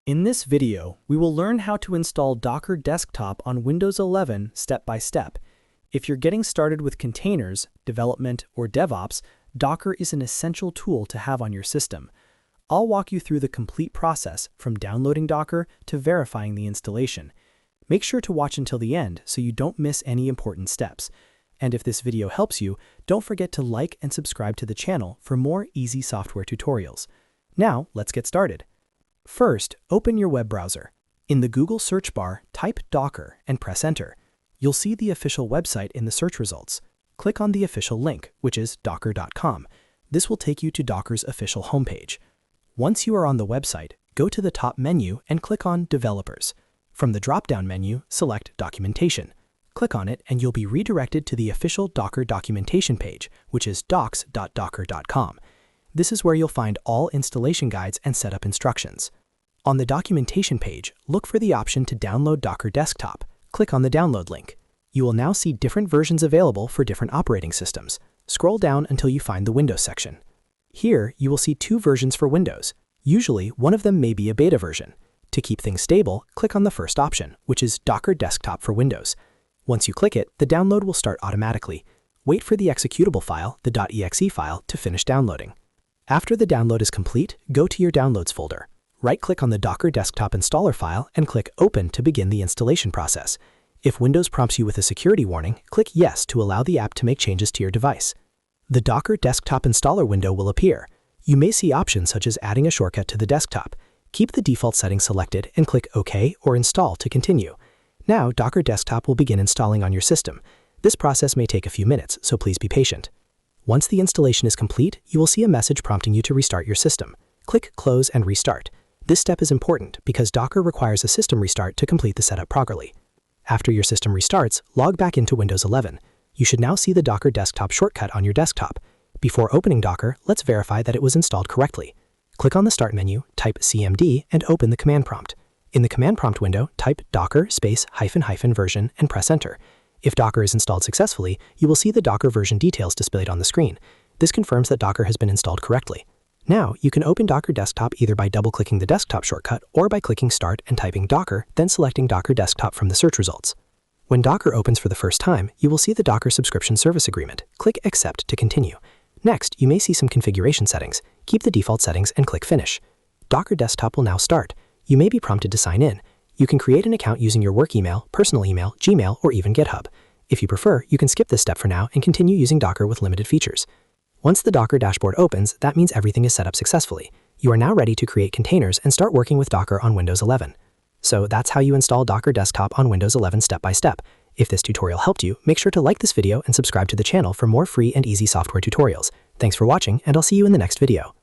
In this video, we will learn how to install Docker Desktop on Windows 11 step by step. If you're getting started with containers, development, or DevOps, Docker is an essential tool to have on your system. I'll walk you through the complete process from downloading Docker to verifying the installation. Make sure to watch until the end so you don't miss any important steps. And if this video helps you, don't forget to like and subscribe to the channel for more easy software tutorials. Now, let's get started. First, open your web browser. In the Google search bar, type Docker and press Enter. You'll see the official website in the search results. Click on the official link, which is docker.com. This will take you to Docker's official homepage. Once you are on the website, go to the top menu and click on Developers. From the drop-down menu, select Documentation. Click on it and you'll be redirected to the official Docker documentation page, which is docs.docker.com. This is where you'll find all installation guides and setup instructions. On the documentation page, look for the option to download Docker Desktop. Click on the download link. You will now see different versions available for different operating systems. Scroll down until you find the Windows section. Here, you will see two versions for Windows. Usually, one of them may be a beta version. To keep things stable, click on the first option, which is Docker Desktop for Windows. Once you click it, the download will start automatically. Wait for the executable file, the .exe file, to finish downloading. After the download is complete, go to your Downloads folder. Right-click on the Docker Desktop installer file and click Open to begin the installation process. If Windows prompts you with a security warning, click Yes to allow the app to make changes to your device. The Docker Desktop installer window will appear. You may see options such as adding a shortcut to the desktop. Keep the default settings selected and click OK or Install to continue. Now, Docker Desktop will begin installing on your system. This process may take a few minutes, so please be patient. Once the installation is complete, you will see a message prompting you to restart your system. Click Close and Restart. This step is important because Docker requires a system restart to complete the setup properly. After your system restarts, log back into Windows 11. You should now see the Docker Desktop shortcut on your desktop. Before opening Docker, let's verify that it was installed correctly. Click on the Start menu, type cmd, and open the command prompt. In the command prompt window, type docker ---- version and press Enter. If Docker is installed successfully, you will see the Docker version details displayed on the screen. This confirms that Docker has been installed correctly. Now, you can open Docker Desktop either by double-clicking the desktop shortcut or by clicking Start and typing Docker, then selecting Docker Desktop from the search results. When Docker opens for the first time, you will see the Docker Subscription Service Agreement. Click Accept to continue. Next, you may see some configuration settings. Keep the default settings and click Finish. Docker Desktop will now start. You may be prompted to sign in. You can create an account using your work email, personal email, Gmail, or even GitHub. If you prefer, you can skip this step for now and continue using Docker with limited features. Once the Docker dashboard opens, that means everything is set up successfully. You are now ready to create containers and start working with Docker on Windows 11. So that's how you install Docker Desktop on Windows 11 step by step. If this tutorial helped you, make sure to like this video and subscribe to the channel for more free and easy software tutorials. Thanks for watching, and I'll see you in the next video.